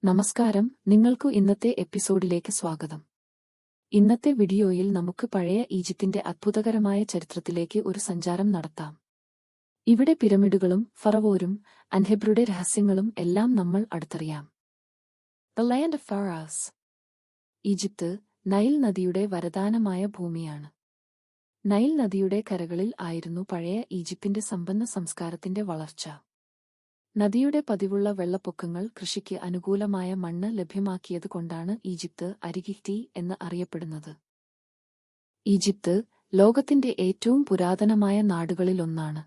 നമസ്കാരം, നിങ്ങൾക്കു ഇന്നത്തെ എപ്പിസോഡിലേക്ക് സ്വാഗതം. ഇന്നത്തെ വീഡിയോയിൽ നമുക്ക് പഴയ ഈജിപ്തിന്റെ അത്ഭുതകരമായ ചരിത്രത്തിലേക്ക് ഒരു സഞ്ചാരം നടത്താം. ഇവിടെ പിരമിഡുകളും ഫറവോരും അൻഹെബ്രുടെ രഹസ്യങ്ങളും എല്ലാം നമ്മൾ അടുത്തറിയാം. The land of pharaohs. Egypt Nile നദിയുടെ വരദാനമായ ഭൂമിയാണ്. നൈൽ നദിയുടെ കരകളിൽ ആയിരുന്നു പഴയ ഈജിപ്തിന്റെ സമ്പന്ന സംസ്കാരത്തിന്റെ വളർച്ച. നദിയുടെ പതിവുള്ള വെള്ളപ്പൊക്കങ്ങൾ കൃഷിക്ക് അനുകൂലമായ മണ്ണ് ലഭ്യമാക്കിയതുകൊണ്ടാണ് ഈജിപ്ത് അരിഗിറ്റി എന്ന് അറിയപ്പെടുന്നത്. ഈജിപ്ത് ലോകത്തിന്റെ ഏറ്റവും പുരാതനമായ നാടുകളിലൊന്നാണ്.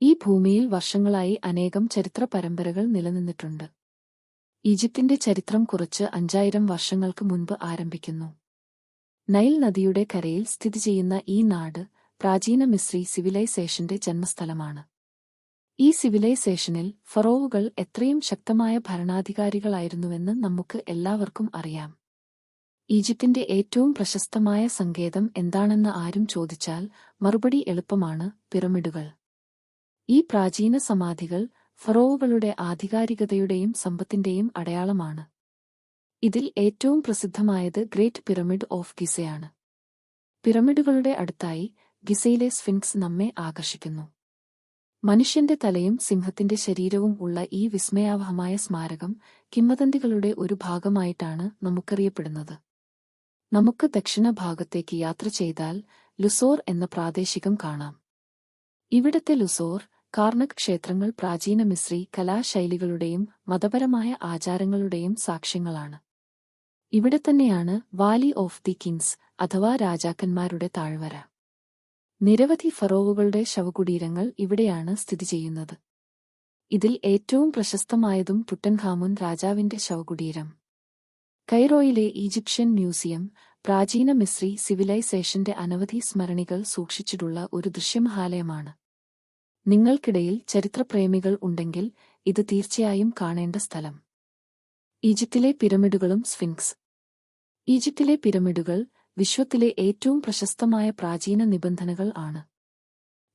ഈ ഭൂമിയിൽ വർഷങ്ങളായി അനേകം ചരിത്ര പരമ്പരകൾ നിലനിന്നിട്ടുണ്ട്. ഈജിപ്തിന്റെ ചരിത്രം കുറച്ച് 5000 വർഷങ്ങൾക്ക് മുൻപ് ആരംഭിക്കുന്നു. നൈൽ നദിയുടെ കരയിൽ സ്ഥിതി ചെയ്യുന്ന ഈ നാട് പ്രാചീന മിസ്രി സിവിലൈസേഷന്റെ ജന്മസ്ഥലമാണ്. ഈ സിവിലൈസേഷനിൽ ഫറോവുകൾ എത്രയും ശക്തമായ ഭരണാധികാരികളായിരുന്നുവെന്ന് നമുക്ക് എല്ലാവർക്കും അറിയാം. ഈജിപ്തിന്റെ ഏറ്റവും പ്രശസ്തമായ സങ്കേതം എന്താണെന്ന് ആരും ചോദിച്ചാൽ മറുപടി എളുപ്പമാണ്: പിരമിഡുകൾ. ഈ പ്രാചീന സമാധികൾ ഫറോവുകളുടെ ആധികാരികതയുടെയും സമ്പത്തിന്റെയും അടയാളമാണ്. ഇതിൽ ഏറ്റവും പ്രസിദ്ധമായത് ഗ്രേറ്റ് പിരമിഡ് ഓഫ് ഗിസയാണ്. പിരമിഡുകളുടെ അടുത്തായി ഗിസയിലെ സ്ഫിൻക്സ് നമ്മെ ആകർഷിക്കുന്നു. മനുഷ്യന്റെ തലയും സിംഹത്തിന്റെ ശരീരവും ഉള്ള ഈ വിസ്മയാവഹമായ സ്മാരകം കിംവദന്തികളുടെ ഒരു ഭാഗമായിട്ടാണ് നമുക്കറിയപ്പെടുന്നത്. നമുക്ക് ദക്ഷിണഭാഗത്തേക്ക് യാത്ര ചെയ്താൽ ലുസോർ എന്ന പ്രാദേശികം കാണാം. ഇവിടത്തെ ലുസോർ, കാർണക് ക്ഷേത്രങ്ങൾ പ്രാചീന മിസ്രി കലാശൈലികളുടെയും മതപരമായ ആചാരങ്ങളുടെയും സാക്ഷ്യങ്ങളാണ്. ഇവിടെ തന്നെയാണ് വാലി ഓഫ് ദി കിങ്സ് അഥവാ രാജാക്കന്മാരുടെ താഴ്വര. നിരവധി ഫറോവുകളുടെ ശവകുടീരങ്ങൾ ഇവിടെയാണ് സ്ഥിതി ചെയ്യുന്നത്. ഇതിൽ ഏറ്റവും പ്രശസ്തമായതും തുട്ടൻഖാമുൻ രാജാവിന്റെ ശവകുടീരം. കൈറോയിലെ ഈജിപ്ഷ്യൻ മ്യൂസിയം പ്രാചീന മിസ്രി സിവിലൈസേഷന്റെ അനവധി സ്മരണികൾ സൂക്ഷിച്ചിട്ടുള്ള ഒരു ദൃശ്യമഹാലയമാണ്. നിങ്ങൾക്കിടയിൽ ചരിത്രപ്രേമികൾ ഉണ്ടെങ്കിൽ ഇത് തീർച്ചയായും കാണേണ്ട സ്ഥലം. ഈജിപ്തിലെ പിരമിഡുകളും സ്ഫിൻക്സ്. ഈജിപ്തിലെ പിരമിഡുകൾ വിശ്വത്തിലെ ഏറ്റവും പ്രശസ്തമായ പ്രാചീന നിബന്ധനകൾ ആണ്.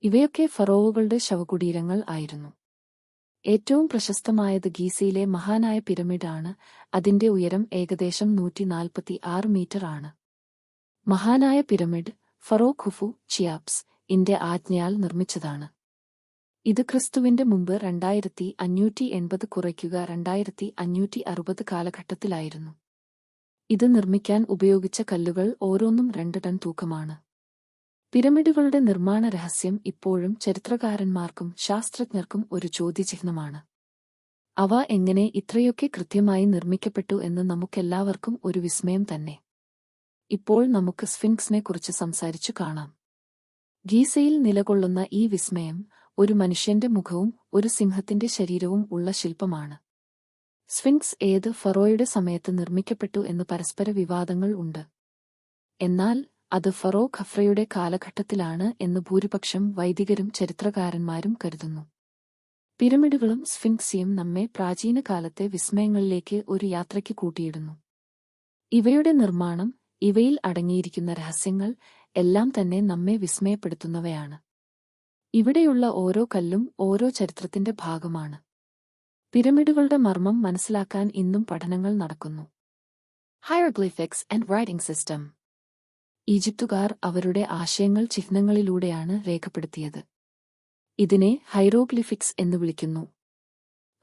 ഇവയൊക്കെ ഫറോവുകളുടെ ശവകുടീരങ്ങൾ ആയിരുന്നു. ഏറ്റവും പ്രശസ്തമായത് ഗീസയിലെ മഹാനായ പിരമിഡ് ആണ്. അതിന്റെ ഉയരം ഏകദേശം 146 മീറ്റർ ആണ്. മഹാനായ പിരമിഡ് ഫറോ ഖുഫു ചിയാപ്സ് ഇന്റെ ആജ്ഞയാൽ നിർമ്മിച്ചതാണ്. ഇത് ക്രിസ്തുവിന്റെ മുമ്പ് 2580 കുറയ്ക്കുക 2560 കാലഘട്ടത്തിലായിരുന്നു. ഇത് നിർമ്മിക്കാൻ ഉപയോഗിച്ച കല്ലുകൾ ഓരോന്നും 2 ടൺ തൂക്കമാണ്. പിരമിഡുകളുടെ നിർമ്മാണ രഹസ്യം ഇപ്പോഴും ചരിത്രകാരന്മാർക്കും ശാസ്ത്രജ്ഞർക്കും ഒരു ചോദ്യചിഹ്നമാണ്. അവ എങ്ങനെ ഇത്രയൊക്കെ കൃത്യമായി നിർമ്മിക്കപ്പെട്ടു എന്ന് നമുക്കെല്ലാവർക്കും ഒരു വിസ്മയം തന്നെ. ഇപ്പോൾ നമുക്ക് സ്ഫിൻക്സിനെ കുറിച്ച് സംസാരിച്ചു കാണാം. ഗീസയിൽ നിലകൊള്ളുന്ന ഈ വിസ്മയം ഒരു മനുഷ്യന്റെ മുഖവും ഒരു സിംഹത്തിന്റെ ശരീരവും ഉള്ള ശില്പമാണ്. സ്ഫിൻക്സ് ഏത് ഫറോയുടെ സമയത്ത് നിർമ്മിക്കപ്പെട്ടു എന്ന് പരസ്പര വിവാദങ്ങൾ ഉണ്ട്. എന്നാൽ അത് ഫറോ ഖഫ്രയുടെ കാലഘട്ടത്തിലാണ് എന്ന് ഭൂരിപക്ഷം വൈദികരും ചരിത്രകാരന്മാരും കരുതുന്നു. പിരമിഡുകളും സ്ഫിൻക്സിയും നമ്മെ പ്രാചീന കാലത്തെ വിസ്മയങ്ങളിലേക്ക് ഒരു യാത്രയ്ക്ക് കൂട്ടിയിടുന്നു. ഇവയുടെ നിർമ്മാണം, ഇവയിൽ അടങ്ങിയിരിക്കുന്ന രഹസ്യങ്ങൾ എല്ലാം തന്നെ നമ്മെ വിസ്മയപ്പെടുത്തുന്നവയാണ്. ഇവിടെയുള്ള ഓരോ കല്ലും ഓരോ ചരിത്രത്തിന്റെ ഭാഗമാണ്. പിരമിഡുകളുടെ മർമ്മം മനസ്സിലാക്കാൻ ഇന്നും പഠനങ്ങൾ നടക്കുന്നു. Hieroglyphics and writing system. ഈജിപ്തുകാർ അവരുടെ ആശയങ്ങൾ ചിഹ്നങ്ങളിലൂടെയാണ് രേഖപ്പെടുത്തിയത്. ഇതിനെ ഹൈറോഗ്ലിഫിക്സ് എന്ന് വിളിക്കുന്നു.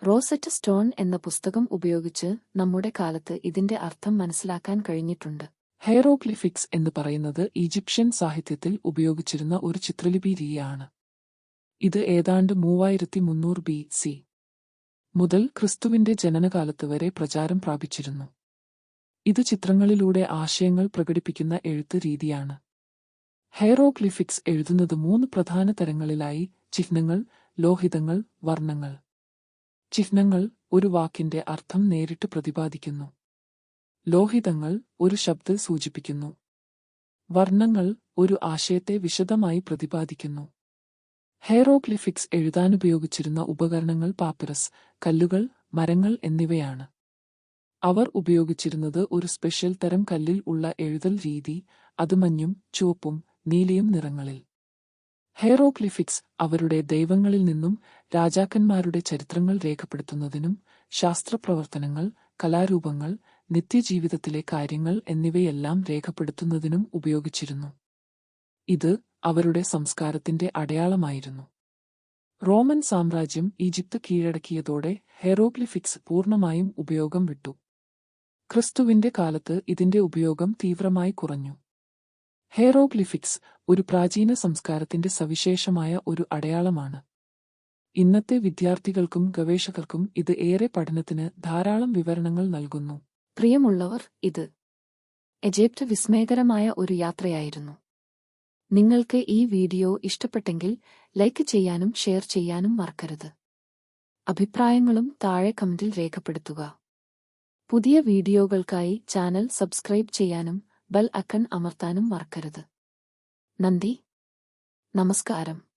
റോസെറ്റ സ്റ്റോൺ എന്ന പുസ്തകം ഉപയോഗിച്ച് നമ്മുടെ കാലത്ത് ഇതിന്റെ അർത്ഥം മനസ്സിലാക്കാൻ കഴിഞ്ഞിട്ടുണ്ട്. ഹൈറോഗ്ലിഫിക്സ് എന്ന് പറയുന്നത് ഈജിപ്ഷ്യൻ സാഹിത്യത്തിൽ ഉപയോഗിച്ചിരുന്ന ഒരു ചിത്രലിപി രീതിയാണ്. ഇത് ഏതാണ്ട് 3300 BC മുതൽ ക്രിസ്തുവിന്റെ ജനനകാലത്ത് വരെ പ്രചാരം പ്രാപിച്ചിരുന്നു. ഇത് ചിത്രങ്ങളിലൂടെ ആശയങ്ങൾ പ്രകടിപ്പിക്കുന്ന എഴുത്ത് രീതിയാണ്. ഹൈറോഗ്ലിഫിക്സ് എഴുതുന്നത് 3 പ്രധാന തരങ്ങളിലായി: ചിഹ്നങ്ങൾ, ലോഹിതങ്ങൾ, വർണ്ണങ്ങൾ. ചിഹ്നങ്ങൾ ഒരു വാക്കിന്റെ അർത്ഥം നേരിട്ട് പ്രതിപാദിക്കുന്നു. ലോഹിതങ്ങൾ ഒരു ശബ്ദം സൂചിപ്പിക്കുന്നു. വർണ്ണങ്ങൾ ഒരു ആശയത്തെ വിശദമായി പ്രതിപാദിക്കുന്നു. ഹൈറോഗ്ലിഫിക്സ് എഴുതാനുപയോഗിച്ചിരുന്ന ഉപകരണങ്ങൾ പാപ്പിറസ്, കല്ലുകൾ, മരങ്ങൾ എന്നിവയാണ്. അവർ ഉപയോഗിച്ചിരുന്നത് ഒരു സ്പെഷ്യൽ തരം കല്ലിൽ ഉള്ള എഴുതൽ രീതി, അത് മഞ്ഞും ചുവപ്പും നീലയും നിറങ്ങളിൽ. ഹൈറോഗ്ലിഫിക്സ് അവരുടെ ദൈവങ്ങളിൽ നിന്നും രാജാക്കന്മാരുടെ ചരിത്രങ്ങൾ രേഖപ്പെടുത്തുന്നതിനും ശാസ്ത്രപ്രവർത്തനങ്ങൾ, കലാരൂപങ്ങൾ, നിത്യജീവിതത്തിലെ കാര്യങ്ങൾ എന്നിവയെല്ലാം രേഖപ്പെടുത്തുന്നതിനും ഉപയോഗിച്ചിരുന്നു. ഇത് അവരുടെ സംസ്കാരത്തിന്റെ അടയാളമായിരുന്നു. റോമൻ സാമ്രാജ്യം ഈജിപ്ത് കീഴടക്കിയതോടെ ഹെയറോഗ്ലിഫിക്സ് പൂർണ്ണമായും ഉപയോഗം വിട്ടു. ക്രിസ്തുവിന്റെ കാലത്ത് ഇതിന്റെ ഉപയോഗം തീവ്രമായി കുറഞ്ഞു. ഹെയറോഗ്ലിഫിക്സ് ഒരു പ്രാചീന സംസ്കാരത്തിന്റെ സവിശേഷമായ ഒരു അടയാളമാണ്. ഇന്നത്തെ വിദ്യാർത്ഥികൾക്കും ഗവേഷകർക്കും ഇത് ഏറെ പഠനത്തിന് ധാരാളം വിവരണങ്ങൾ നൽകുന്നു. പ്രിയമുള്ളവർ, ഇത് ഈജിപ്ത് വിസ്മയകരമായ ഒരു യാത്രയായിരുന്നു. നിങ്ങൾക്ക് ഈ വീഡിയോ ഇഷ്ടപ്പെട്ടെങ്കിൽ ലൈക്ക് ചെയ്യാനും ഷെയർ ചെയ്യാനും മറക്കരുത്. അഭിപ്രായങ്ങളും താഴെ കമന്റിൽ രേഖപ്പെടുത്തുക. പുതിയ വീഡിയോകൾക്കായി ചാനൽ സബ്സ്ക്രൈബ് ചെയ്യാനും ബെൽ ഐക്കൺ അമർത്താനും മറക്കരുത്. നന്ദി, നമസ്കാരം.